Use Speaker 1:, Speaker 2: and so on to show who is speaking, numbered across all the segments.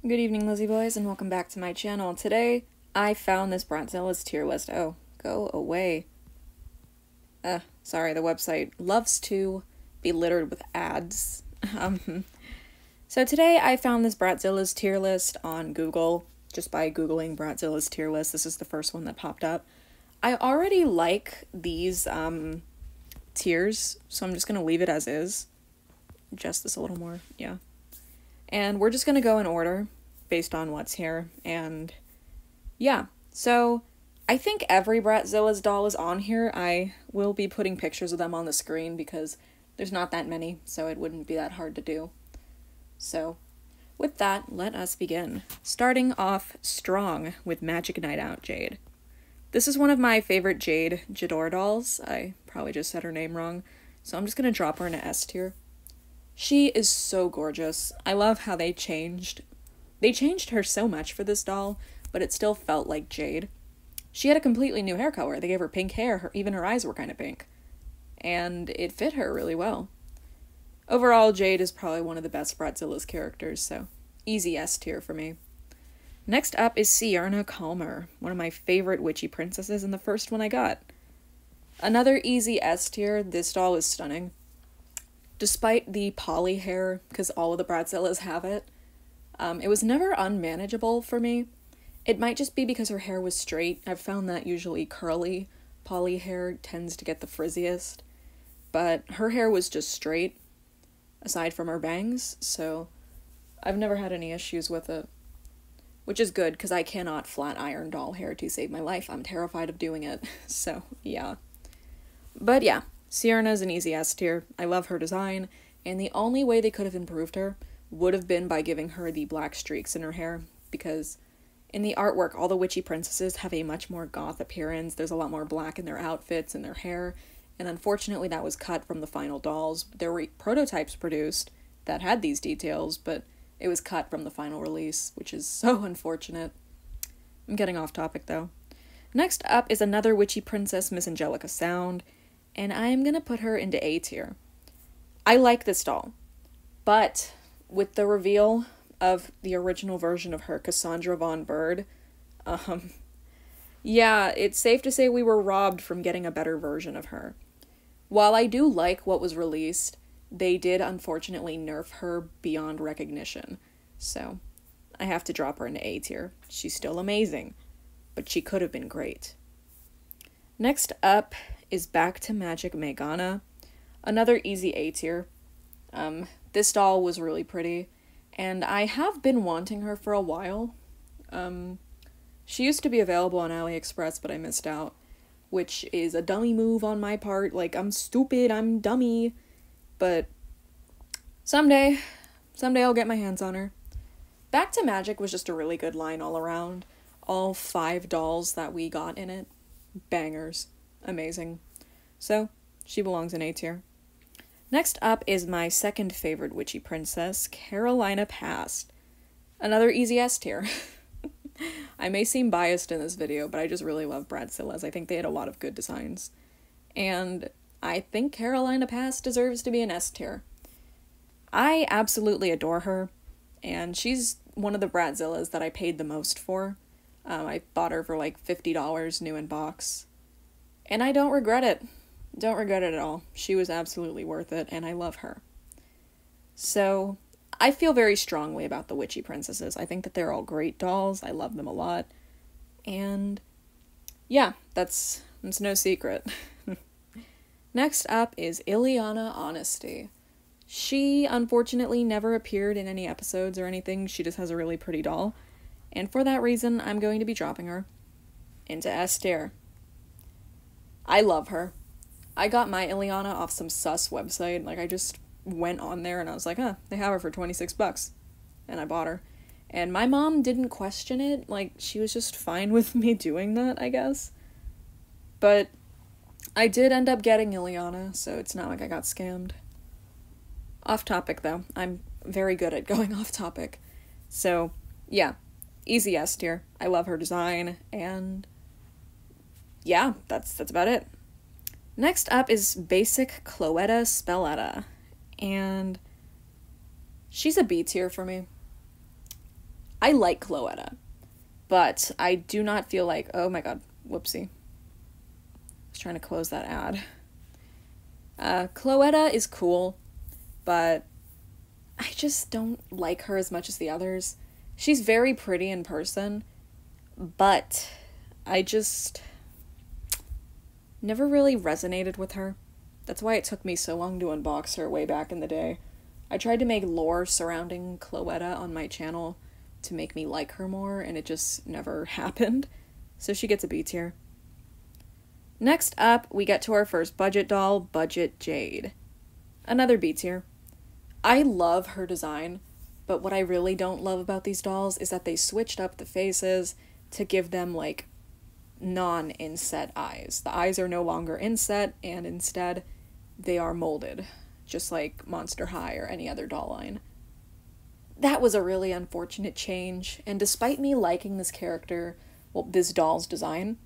Speaker 1: Good evening, Lizzie boys, and welcome back to my channel. Today, I found this Bratzillaz tier list. Oh, go away. Sorry, the website loves to be littered with ads. So today I found this Bratzillaz tier list on Google, just by Googling Bratzillaz tier list. This is the first one that popped up. I already like these, tiers, so I'm just gonna leave it as is. Adjust this a little more, yeah. And we're just going to go in order based on what's here. And yeah, so I think every Bratzillaz doll is on here. I will be putting pictures of them on the screen because there's not that many, so it wouldn't be that hard to do. So with that, let us begin. Starting off strong with Magic Night Out Jade. This is one of my favorite Jade Jador dolls. I probably just said her name wrong, so I'm just going to drop her in a S tier. She is so gorgeous. I love how they changed her so much for this doll, but it still felt like Jade. She had a completely new hair color. They gave her pink hair, even her eyes were kind of pink. And it fit her really well. Overall, Jade is probably one of the best Bratzillaz characters, so easy S tier for me. Next up is Sierna Calmer, one of my favorite witchy princesses and the first one I got. Another easy S tier. This doll is stunning. Despite the poly hair, because all of the Bratzillaz have it, it was never unmanageable for me. It might just be because her hair was straight. I've found that usually curly poly hair tends to get the frizziest, but her hair was just straight, aside from her bangs, so I've never had any issues with it. Which is good, because I cannot flat iron doll hair to save my life. I'm terrified of doing it, so yeah. But yeah. Sierna's an easy S tier. I love her design, and the only way they could have improved her would have been by giving her the black streaks in her hair, because in the artwork, all the witchy princesses have a much more goth appearance. There's a lot more black in their outfits and their hair, and unfortunately that was cut from the final dolls. There were prototypes produced that had these details, but it was cut from the final release, which is so unfortunate. I'm getting off topic, though. Next up is another witchy princess, Miss Angelica Sound, and I'm gonna put her into A tier. I like this doll, but with the reveal of the original version of her, Cassandra Von Bird, yeah, it's safe to say we were robbed from getting a better version of her. While I do like what was released, they did unfortunately nerf her beyond recognition, so I have to drop her into A tier. She's still amazing, but she could have been great. Next up is Back to Magic Megana, another easy A tier. This doll was really pretty, and I have been wanting her for a while. She used to be available on AliExpress, but I missed out, which is a dummy move on my part. Like, I'm stupid, I'm dummy, but someday I'll get my hands on her. Back to Magic was just a really good line all around. All 5 dolls that we got in it, bangers. Amazing. So, she belongs in A tier. Next up is my second favorite witchy princess, Carolina Past. Another easy S tier. I may seem biased in this video, but I just really love Bratzillaz. I think they had a lot of good designs. And I think Carolina Past deserves to be an S tier. I absolutely adore her, and she's one of the Bratzillaz that I paid the most for. I bought her for like $50 new in box. And I don't regret it. Don't regret it at all. She was absolutely worth it, and I love her. So, I feel very strongly about the witchy princesses. I think that they're all great dolls. I love them a lot. And yeah, that's no secret. Next up is Ileana Honesty. She, unfortunately, never appeared in any episodes or anything. She just has a really pretty doll. And for that reason, I'm going to be dropping her into S tier. I love her. I got my Ileana off some sus website. Like, I just went on there and I was like, they have her for $26. And I bought her. And my mom didn't question it. Like, she was just fine with me doing that, I guess. But I did end up getting Ileana, so it's not like I got scammed. Off topic, though. I'm very good at going off topic. So, yeah. Easy S tier. I love her design, and yeah, that's about it. Next up is basic Cloetta Spelletta, and she's a B tier for me. I like Cloetta, but I do not feel like, oh my god, whoopsie. I was trying to close that ad. Cloetta is cool, but I just don't like her as much as the others. She's very pretty in person, but I just never really resonated with her. That's why it took me so long to unbox her way back in the day. I tried to make lore surrounding Cloetta on my channel to make me like her more, and it just never happened. So she gets a B tier. Next up, we get to our first budget doll, Budget Jade. Another B tier. I love her design, but what I really don't love about these dolls is that they switched up the faces to give them, like, non-inset eyes. The eyes are no longer inset, and instead, they are molded, just like Monster High or any other doll line. That was a really unfortunate change, and despite me liking this character, well, this doll's design,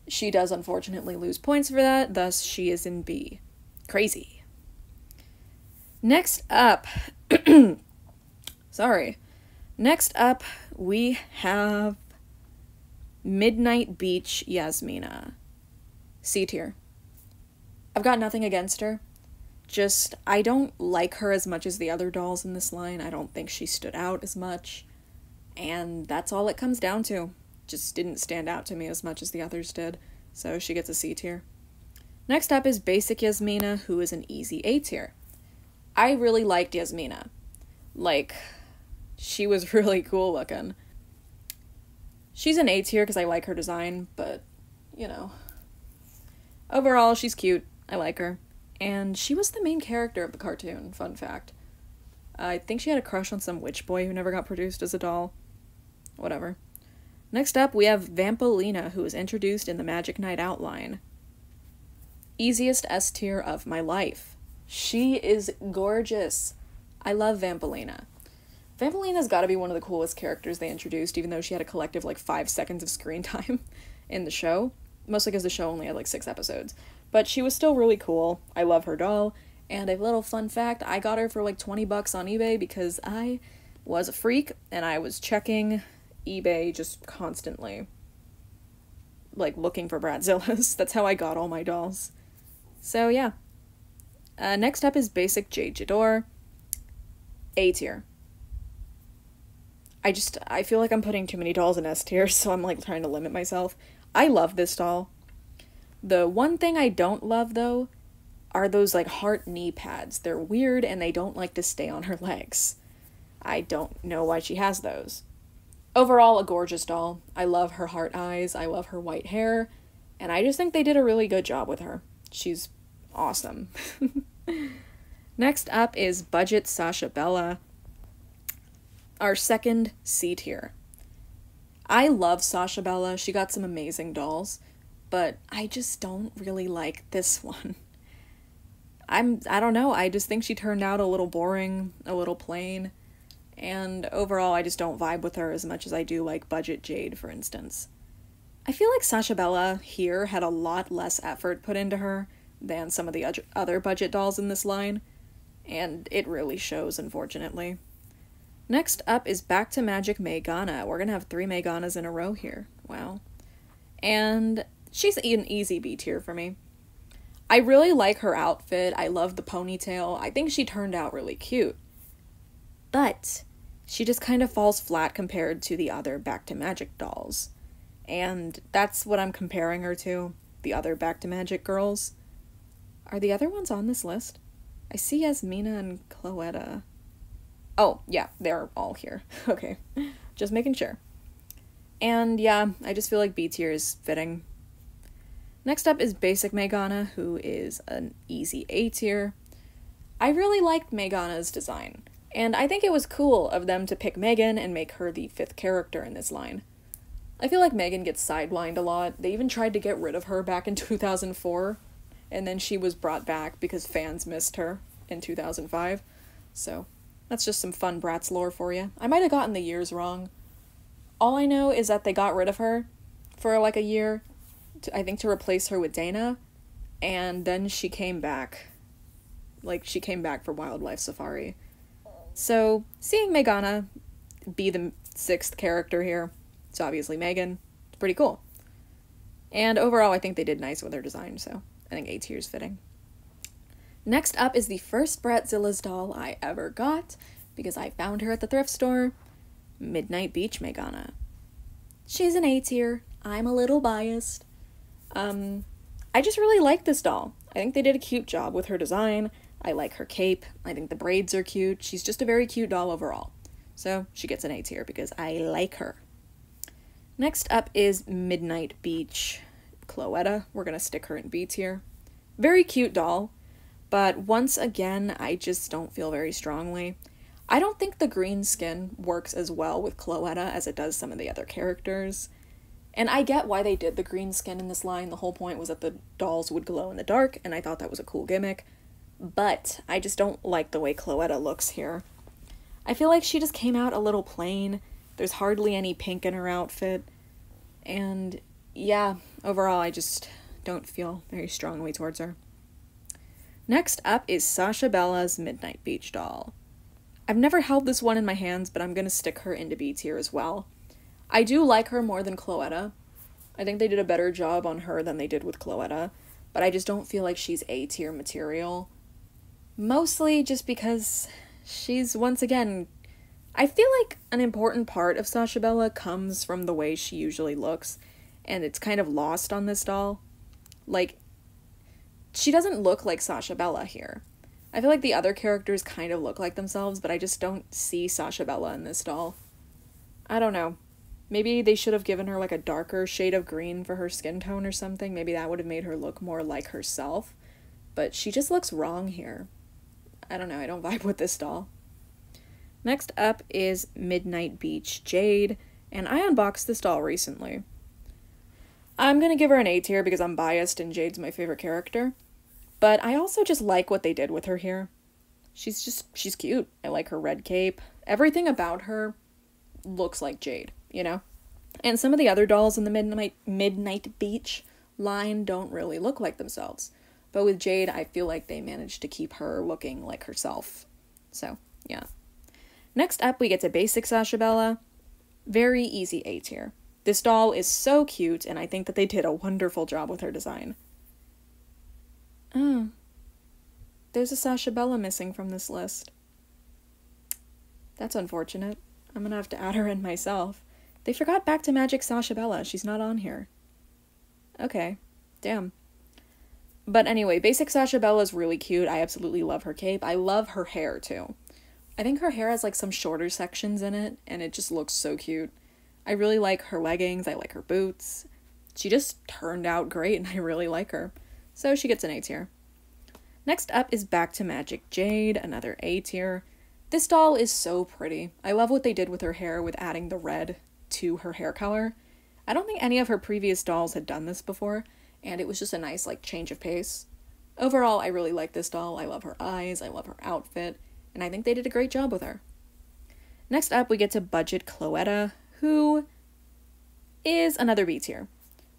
Speaker 1: she does unfortunately lose points for that, thus she is in B. Crazy. Next up, Next up, we have Midnight Beach Yasmina. C tier. I've got nothing against her. Just, I don't like her as much as the other dolls in this line. I don't think she stood out as much. And that's all it comes down to. Just didn't stand out to me as much as the others did. So she gets a C tier. Next up is Basic Yasmina, who is an easy A tier. I really liked Yasmina. Like, she was really cool looking. She's an A tier because I like her design, but, you know. Overall, she's cute. I like her. And she was the main character of the cartoon, fun fact. I think she had a crush on some witch boy who never got produced as a doll. Whatever. Next up, we have Vampalina, who was introduced in the Magic Night Out line. Easiest S tier of my life. She is gorgeous. I love Vampalina. Vampalina's gotta be one of the coolest characters they introduced, even though she had a collective, 5 seconds of screen time in the show. Mostly because the show only had, 6 episodes. But she was still really cool. I love her doll. And a little fun fact, I got her for, $20 on eBay because I was a freak, and I was checking eBay just constantly. Looking for Bratzillaz. That's how I got all my dolls. So, yeah. Next up is Basic Jade Jador. A tier. I feel like I'm putting too many dolls in S tier, so I'm, trying to limit myself. I love this doll. The one thing I don't love, though, are those, heart knee pads. They're weird, and they don't like to stay on her legs. I don't know why she has those. Overall, a gorgeous doll. I love her heart eyes. I love her white hair. And I just think they did a really good job with her. She's awesome. Next up is Budget Sasha Bella. Our second C tier. I love Sasha Bella. She got some amazing dolls. But I just don't really like this one. I don't know. I just think she turned out a little boring, a little plain. And overall, I just don't vibe with her as much as I do Budget Jade, for instance. I feel like Sasha Bella here had a lot less effort put into her than some of the other budget dolls in this line, and it really shows, unfortunately. Next up is Back to Magic Meghana. We're gonna have 3 Meghanas in a row here. Wow. And she's an easy B tier for me. I really like her outfit. I love the ponytail. I think she turned out really cute. But she just kind of falls flat compared to the other Back to Magic dolls. And that's what I'm comparing her to, the other Back to Magic girls. Are the other ones on this list? I see Yasmina and Cloetta. Oh, yeah, they're all here. Okay, just making sure. And yeah, I just feel like B tier is fitting. Next up is Basic Meghana, who is an easy A tier. I really liked Meghana's design, and I think it was cool of them to pick Megan and make her the 5th character in this line. I feel like Megan gets sidelined a lot. They even tried to get rid of her back in 2004, and then she was brought back because fans missed her in 2005. So, that's just some fun Bratz lore for you. I might have gotten the years wrong. All I know is that they got rid of her for a year, I think to replace her with Dana, and then she came back. She came back for Wildlife Safari. So, seeing Meghana be the 6th character here. It's obviously Megan. It's pretty cool. And overall, I think they did nice with her design, so I think A tier is fitting. Next up is the first Bratzillaz doll I ever got, because I found her at the thrift store. Midnight Beach Megana. She's an A tier. I'm a little biased. I just really like this doll. I think they did a cute job with her design. I like her cape. I think the braids are cute. She's just a very cute doll overall. So she gets an A tier because I like her. Next up is Midnight Beach Cloetta. We're going to stick her in B tier. Very cute doll, but once again, I just don't feel very strongly. I don't think the green skin works as well with Cloetta as it does some of the other characters. And I get why they did the green skin in this line. The whole point was that the dolls would glow in the dark, and I thought that was a cool gimmick. But I just don't like the way Cloetta looks here. I feel like she just came out a little plain. There's hardly any pink in her outfit. And yeah, overall I just don't feel very strongly towards her. Next up is Sasha Bella's Midnight Beach doll. I've never held this one in my hands, but I'm going to stick her into B tier as well. I do like her more than Cloetta. I think they did a better job on her than they did with Cloetta, but I just don't feel like she's A tier material. Mostly just because she's, once again, I feel like an important part of Sasha Bella comes from the way she usually looks, and it's kind of lost on this doll. Like, she doesn't look like Sasha Bella here. I feel like the other characters kind of look like themselves, but I just don't see Sasha Bella in this doll. I don't know. Maybe they should have given her like a darker shade of green for her skin tone or something. Maybe that would have made her look more like herself. But she just looks wrong here. I don't know, I don't vibe with this doll. Next up is Midnight Beach Jade, and I unboxed this doll recently. I'm gonna give her an A tier because I'm biased and Jade's my favorite character. But I also just like what they did with her here. She's cute. I like her red cape. Everything about her looks like Jade, you know? And some of the other dolls in the Midnight Beach line don't really look like themselves. But with Jade, I feel like they managed to keep her looking like herself. So, yeah. Next up, we get to basic Sasha Bella. Very easy A tier. This doll is so cute, and I think that they did a wonderful job with her design. Oh. There's a Sasha Bella missing from this list. That's unfortunate. I'm gonna have to add her in myself. They forgot Back to Magic Sasha Bella. She's not on here. Okay. Damn. But anyway, basic Sasha Bella is really cute. I absolutely love her cape. I love her hair, too. I think her hair has, like, some shorter sections in it, and it just looks so cute. I really like her leggings. I like her boots. She just turned out great, and I really like her. So she gets an A tier. Next up is Back to Magic Jade, another A tier. This doll is so pretty. I love what they did with her hair with adding the red to her hair color. I don't think any of her previous dolls had done this before, and it was just a nice, like, change of pace. Overall, I really like this doll. I love her eyes, I love her outfit, and I think they did a great job with her. Next up, we get to Budget Cloetta, who is another B tier.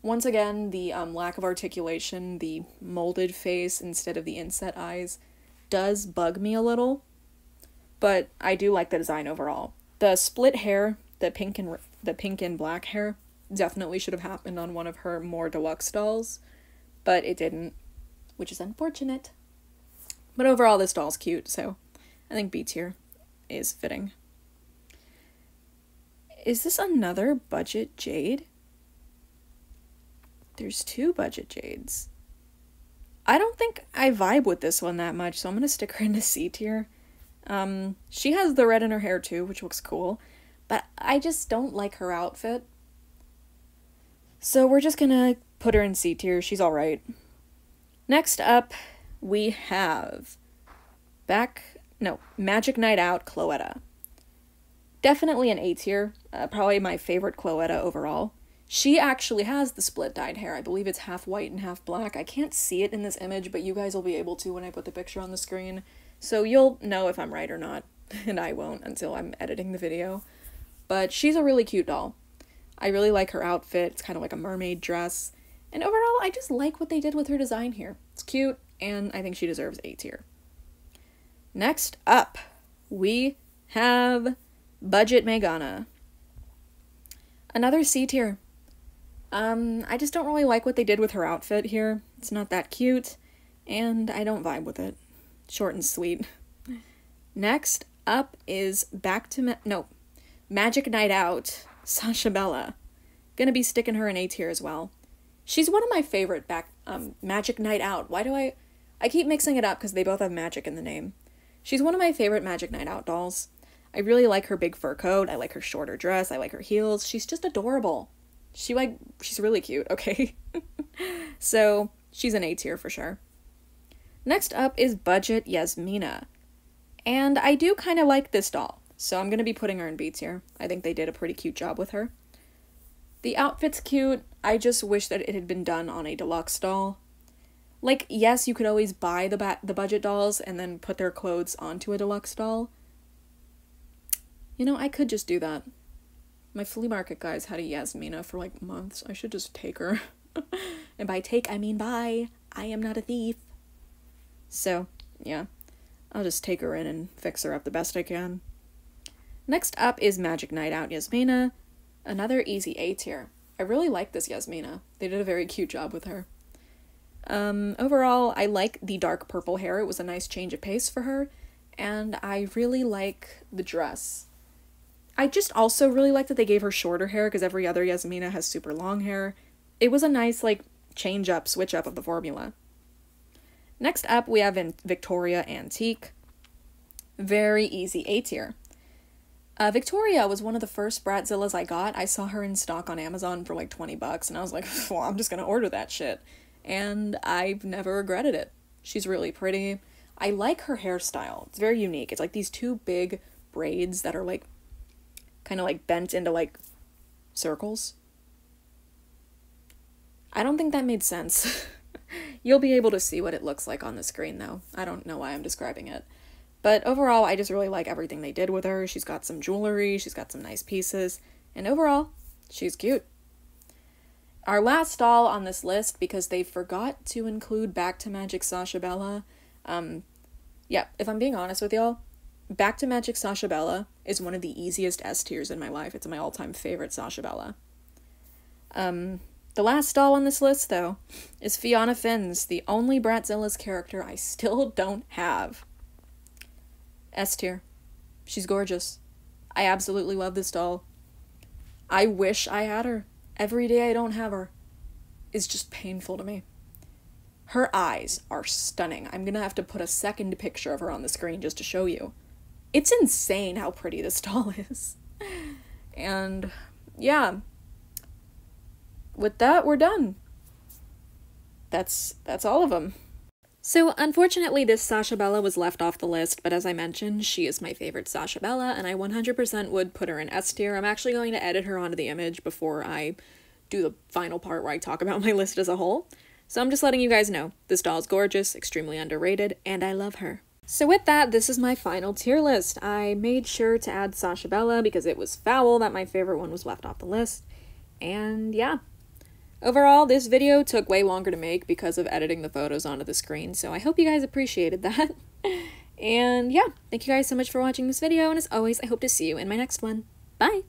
Speaker 1: Once again, the lack of articulation, the molded face instead of the inset eyes, does bug me a little, but I do like the design overall. The split hair, the pink and black hair, definitely should have happened on one of her more deluxe dolls, but it didn't, which is unfortunate. But overall, this doll's cute, so I think B tier is fitting. Is this another Budget Jade? There's two Budget Jades. I don't think I vibe with this one that much, so I'm gonna stick her into C tier. She has the red in her hair too, which looks cool, but I just don't like her outfit. So we're just gonna put her in C tier. She's alright. Next up, we have Magic Night Out Cloetta. Definitely an A tier. Probably my favorite Cloetta overall. She actually has the split dyed hair. I believe it's half white and half black. I can't see it in this image, but you guys will be able to when I put the picture on the screen. So you'll know if I'm right or not, and I won't until I'm editing the video. But she's a really cute doll. I really like her outfit. It's kind of like a mermaid dress. And overall, I just like what they did with her design here. It's cute, and I think she deserves A tier. Next up, we have Budget Megana. Another C tier. I just don't really like what they did with her outfit here. It's not that cute, and I don't vibe with it. Short and sweet. Next up is Magic Night Out, Sasha Bella. Gonna be sticking her in A tier as well. She's one of my favorite Magic Night Out. Why do I keep mixing it up because they both have magic in the name. She's one of my favorite Magic Night Out dolls. I really like her big fur coat. I like her shorter dress. I like her heels. She's just adorable. She's really cute, okay? So, she's an A tier for sure. Next up is Budget Yasmina. And I do kind of like this doll, so I'm going to be putting her in B tier. I think they did a pretty cute job with her. The outfit's cute. I just wish that it had been done on a deluxe doll. Like, yes, you could always buy the budget dolls and then put their clothes onto a deluxe doll. You know, I could just do that. My flea market guys had a Yasmina for like months. I should just take her. And by take, I mean buy. I am not a thief. So, yeah. I'll just take her in and fix her up the best I can. Next up is Magic Night Out Yasmina. Another easy A tier. I really like this Yasmina. They did a very cute job with her. Overall, I like the dark purple hair. It was a nice change of pace for her. And I really like the dress. I just also really like that they gave her shorter hair because every other Yasmina has super long hair. It was a nice, like, switch up of the formula. Next up, we have Victoria Antique. Very easy A tier. Victoria was one of the first Bratzillaz I got. I saw her in stock on Amazon for like $20, and I was like, well, I'm just gonna order that shit. And I've never regretted it. She's really pretty. I like her hairstyle. It's very unique. It's like these two big braids that are like kind of like bent into like circles. I don't think that made sense. You'll be able to see what it looks like on the screen though. I don't know why I'm describing it. But overall, I just really like everything they did with her. She's got some jewelry, she's got some nice pieces, and overall, she's cute. Our last doll on this list, because they forgot to include Back to Magic Sasha Bella. Yeah, if I'm being honest with y'all, Back to Magic Sasha Bella is one of the easiest S tiers in my life. It's my all-time favorite Sasha Bella. The last doll on this list, though, is Fiona Finns, the only Bratzillaz character I still don't have. S tier. She's gorgeous. I absolutely love this doll. I wish I had her. Every day I don't have her is just painful to me. Her eyes are stunning. I'm gonna have to put a second picture of her on the screen just to show you. It's insane how pretty this doll is. And yeah. With that, we're done. That's all of them. So, unfortunately, this Sasha Bella was left off the list, but as I mentioned, she is my favorite Sasha Bella, and I 100% would put her in S tier. I'm actually going to edit her onto the image before I do the final part where I talk about my list as a whole. So I'm just letting you guys know, this doll is gorgeous, extremely underrated, and I love her. So with that, this is my final tier list. I made sure to add Sasha Bella because it was foul that my favorite one was left off the list. And yeah. Overall, this video took way longer to make because of editing the photos onto the screen, so I hope you guys appreciated that. And yeah, thank you guys so much for watching this video, and as always, I hope to see you in my next one. Bye!